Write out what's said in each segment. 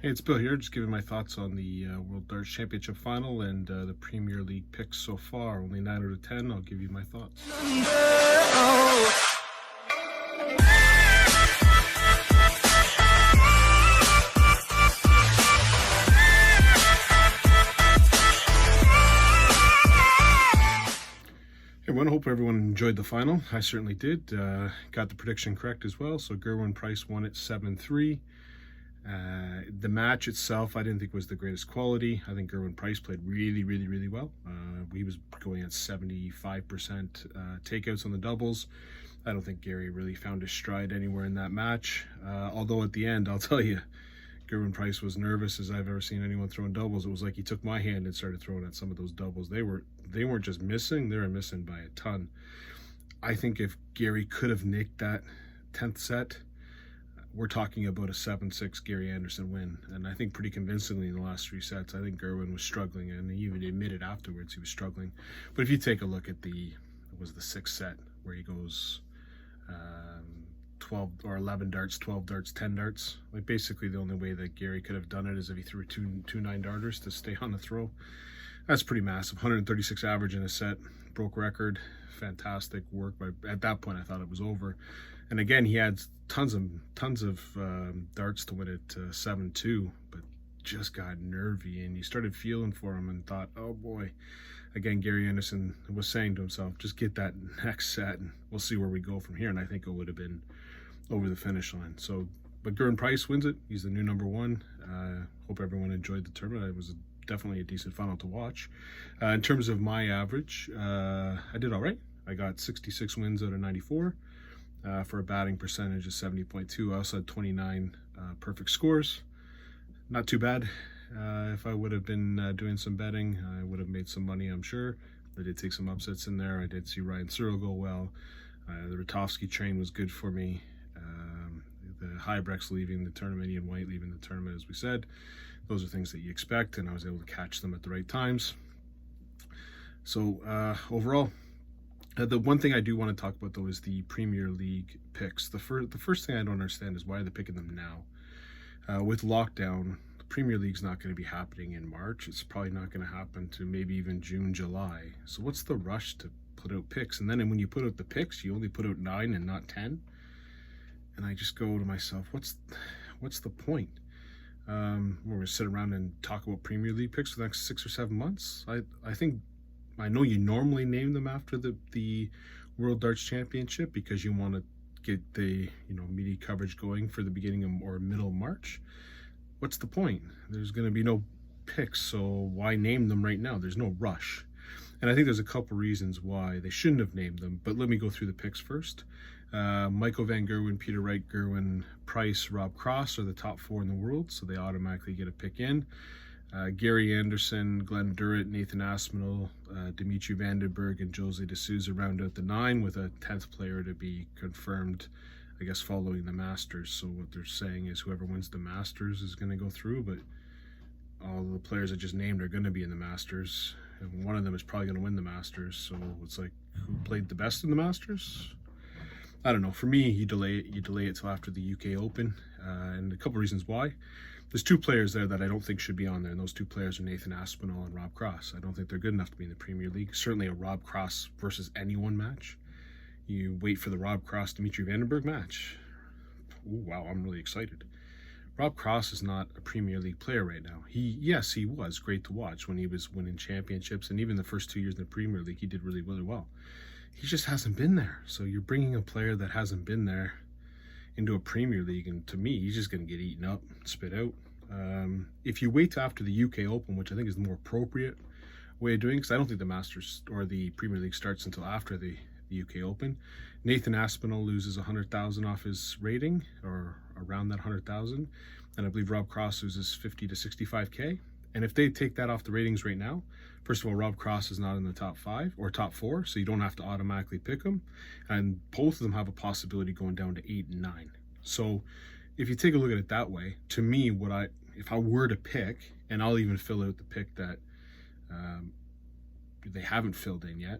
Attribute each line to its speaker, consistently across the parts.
Speaker 1: Hey, it's Bill here, just giving my thoughts on the World Darts Championship final and the Premier League picks so far. Only 9 out of 10. I'll give you my thoughts. Hey, everyone, hope everyone enjoyed the final. I certainly did. Got the prediction correct as well. So Gerwyn Price won it 7-3. The match itself, I didn't think was the greatest quality. I think Gerwyn Price played really well. He was going at 75% takeouts on the doubles. I don't think Gary really found his stride anywhere in that match. Although at the end, I'll tell you, Gerwyn Price was nervous as I've ever seen anyone throwing doubles. It was like he took my hand and started throwing at some of those doubles. They weren't just missing; they were missing by a ton. I think if Gary could have nicked that 10th set, we're talking about a 7-6 Gary Anderson win, and I think pretty convincingly in the last 3 sets. I think Gerwyn was struggling, and he even admitted afterwards he was struggling. But if you take a look at the 6th set where he goes 12 or 11 darts, 12 darts, 10 darts, like basically the only way that Gary could have done it is if he threw two 9-darters to stay on the throw. That's pretty massive. 136 average in a set, broke record. Fantastic work. At that point, I thought it was over. And again, he had tons of darts to win it 7-2, but just got nervy, and you started feeling for him and thought, oh boy. Again, Gary Anderson was saying to himself, just get that next set and we'll see where we go from here. And I think it would have been over the finish line. So, but Gerwyn Price wins it. He's the new number 1. Hope everyone enjoyed the tournament. It was definitely a decent final to watch. In terms of my average, I did all right. I got 66 wins out of 94 for a batting percentage of 70.2. I also had 29 perfect scores. Not too bad. If I would have been doing some betting, I would have made some money, I'm sure. I did take some upsets in there. I did see Ryan Searle go well. The Ratovsky train was good for me. The Hybrex leaving the tournament, Ian White leaving the tournament, as we said. Those are things that you expect, and I was able to catch them at the right times. So overall, the one thing I do want to talk about, though, is the Premier League picks. The first thing I don't understand is why they're picking them now. With lockdown, the Premier League's not going to be happening in March. It's probably not going to happen to maybe even June, July. So what's the rush to put out picks? And then when you put out the picks, you only put out 9 and not 10. And I just go to myself, what's the point? We're going to sit around and talk about Premier League picks for the next 6 or 7 months. I know you normally name them after the World Darts Championship because you want to get the media coverage going for the beginning of or middle of March. What's the point? There's going to be no picks, so why name them right now? There's no rush. And I think there's a couple reasons why they shouldn't have named them, but let me go through the picks first. Michael van Gerwen, Peter Wright, Gerwyn Price, Rob Cross are the top 4 in the world, so they automatically get a pick in. Gary Anderson, Glenn Durrett, Nathan Aspinall, Dimitri Vandenberg, and Jose de Souza round out the 9 with a 10th player to be confirmed, I guess, following the Masters. So what they're saying is whoever wins the Masters is going to go through, but all the players I just named are going to be in the Masters, and one of them is probably going to win the Masters. So it's like, who played the best in the Masters? I don't know. For me, you delay it till after the UK Open, and a couple reasons why. There's 2 players there that I don't think should be on there, and those 2 players are Nathan Aspinall and Rob Cross. I don't think they're good enough to be in the Premier League. Certainly a Rob Cross versus anyone match. You wait for the Rob Cross-Dimitri Vandenberg match. Ooh, wow, I'm really excited. Rob Cross is not a Premier League player right now. Yes, he was great to watch when he was winning championships, and even the first 2 years in the Premier League, he did really well. He just hasn't been there. So you're bringing a player that hasn't been there into a Premier League, and to me, he's just going to get eaten up, spit out. If you wait till after the UK Open, which I think is the more appropriate way of doing, because I don't think the Masters or the Premier League starts until after the UK Open. Nathan Aspinall loses 100,000 off his rating, or around that 100,000, and I believe Rob Cross loses 50 to 65k. And if they take that off the ratings right now, first of all, Rob Cross is not in the top 5 or top 4, so you don't have to automatically pick him. And both of them have a possibility going down to 8 and 9. So if you take a look at it that way, to me, if I were to pick, and I'll even fill out the pick that they haven't filled in yet,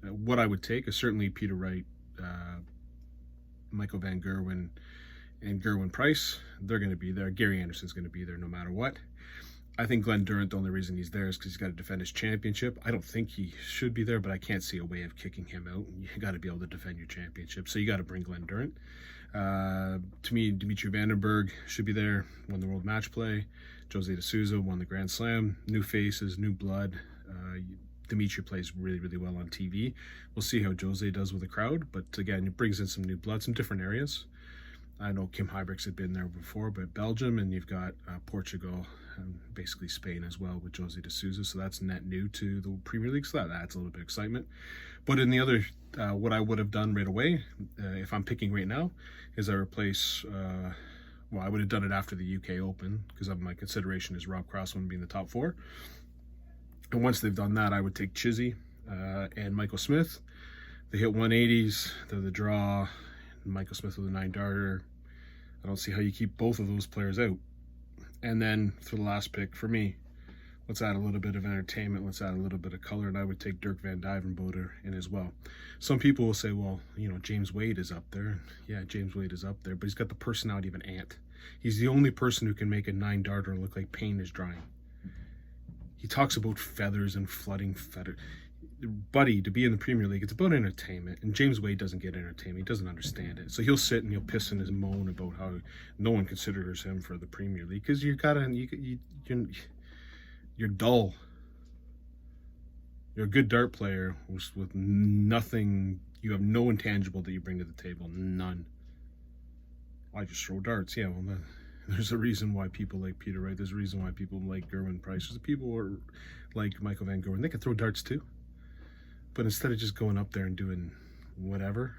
Speaker 1: what I would take is certainly Peter Wright, Michael van Gerwen, and Gerwin Price, they're going to be there. Gary Anderson's going to be there no matter what. I think Glenn Durant, the only reason he's there is because he's got to defend his championship. I don't think he should be there, but I can't see a way of kicking him out. You got to be able to defend your championship, so you got to bring Glenn Durant. To me, Dimitri Vandenberg should be there, won the World Match Play. Jose De Souza won the Grand Slam. New faces, new blood. Dimitri plays really, really well on TV. We'll see how Jose does with the crowd, but again, it brings in some new blood, some different areas. I know Kim Huybrechts had been there before, but Belgium, and you've got Portugal, and basically Spain as well with Jose De Souza, so that's net new to the Premier League, so that adds a little bit of excitement. But in the other, what I would have done right away, if I'm picking right now, is I replace, I would have done it after the UK Open, because my consideration is Rob Crossman being the top 4. And once they've done that, I would take Chizzy and Michael Smith. They hit 180s, they're the draw. Michael Smith with a 9-darter. I don't see how you keep both of those players out. And then for the last pick, for me, let's add a little bit of entertainment, let's add a little bit of color, and I would take Dirk van Duijvenbode in as well. Some people will say, well, James Wade is up there. Yeah, James Wade is up there, but he's got the personality of an ant. He's the only person who can make a 9-darter look like paint is drying. He talks about feathers and flooding feathers. Buddy, to be in the Premier League, it's about entertainment, and James Wade doesn't get entertainment. He doesn't understand it, so he'll sit and he'll piss in his moan about how no one considers him for the Premier League because you're dull. You're a good dart player with nothing. You have no intangible that you bring to the table. None. I just throw darts. Yeah, well, there's a reason why people like Peter Wright. There's a reason why people like Gerwin Price. There's people who are like Michael van Gerwen. They can throw darts too. But instead of just going up there and doing whatever,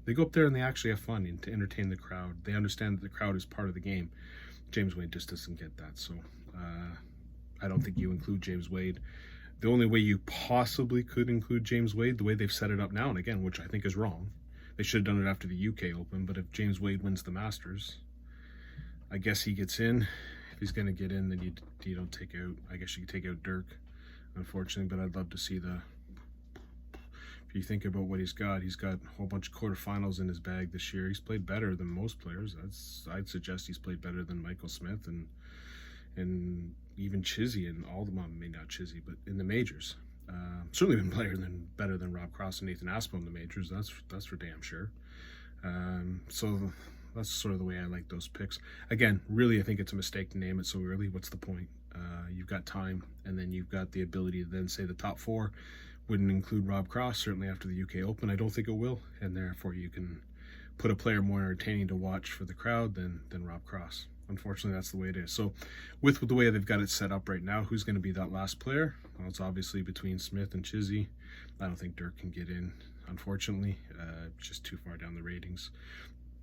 Speaker 1: they go up there and they actually have fun and to entertain the crowd. They understand that the crowd is part of the game. James Wade just doesn't get that. So I don't think you include James Wade. The only way you possibly could include James Wade, the way they've set it up now, and again, which I think is wrong, they should have done it after the UK Open, but if James Wade wins the Masters, I guess he gets in. If he's going to get in, then you don't take out, I guess you could take out Dirk, unfortunately, but I'd love to see if you think about what he's got a whole bunch of quarterfinals in his bag this year. He's played better than most players. I'd suggest he's played better than Michael Smith and even Chizzy and all the, well, maybe not Chizzy, but in the majors. Certainly been better than Rob Cross and Nathan Aspinall in the majors. That's for damn sure. So that's sort of the way I like those picks. Again, really, I think it's a mistake to name it so early. What's the point? You've got time, and then you've got the ability to then say the top 4 wouldn't include Rob Cross, certainly after the UK Open. I don't think it will, and therefore you can put a player more entertaining to watch for the crowd than Rob Cross. Unfortunately, that's the way it is. So with the way they've got it set up right now, who's going to be that last player? Well, it's obviously between Smith and Chizzy. I don't think Dirk can get in, unfortunately. Just too far down the ratings.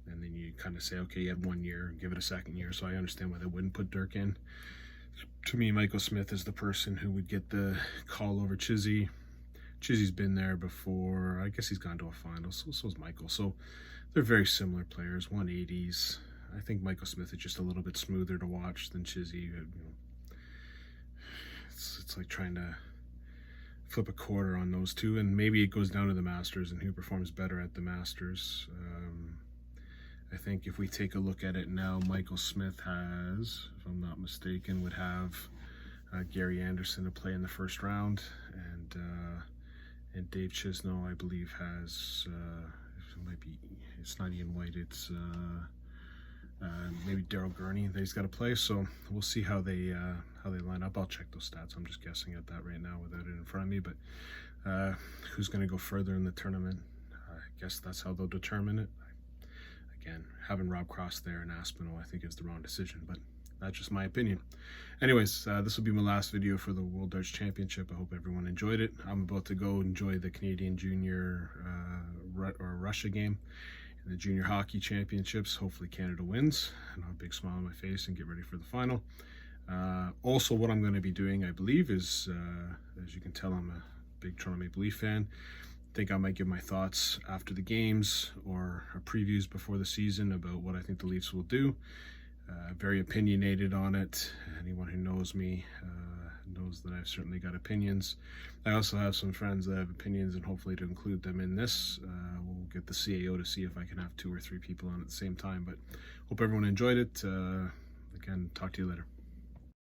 Speaker 1: And then you kind of say, okay, you had 1 year, give it a second year. So I understand why they wouldn't put Dirk in. To me, Michael Smith is the person who would get the call over Chizzy. Chizzy's been there before. I guess he's gone to a final. So's Michael. So they're very similar players, 180s. I think Michael Smith is just a little bit smoother to watch than Chizzy. It's like trying to flip a quarter on those two, and maybe it goes down to the Masters and who performs better at the Masters. I think if we take a look at it now, Michael Smith has, if I'm not mistaken, would have Gary Anderson to play in the first round, and Dave Chisnall, I believe, has it might be, it's not Ian White, it's maybe Daryl Gurney that he's got to play. So we'll see how they line up. I'll check those stats. I'm just guessing at that right now without it in front of me. But who's going to go further in the tournament? I guess that's how they'll determine it. Again, having Rob Cross there and Aspinall, I think, is the wrong decision, but that's just my opinion. Anyways, this will be my last video for the World Darts Championship. I hope everyone enjoyed it. I'm about to go enjoy the Canadian Junior or Russia game in the Junior Hockey Championships. Hopefully Canada wins, and I'll have a big smile on my face and get ready for the final. Also, what I'm going to be doing, I believe, is, as you can tell, I'm a big Toronto Maple Leaf fan. I think I might give my thoughts after the games or previews before the season about what I think the Leafs will do. Very opinionated on it. Anyone who knows me knows that I've certainly got opinions. I also have some friends that have opinions, and hopefully to include them in this. We'll get the CAO to see if I can have 2 or 3 people on at the same time. But hope everyone enjoyed it. Again, talk to you later.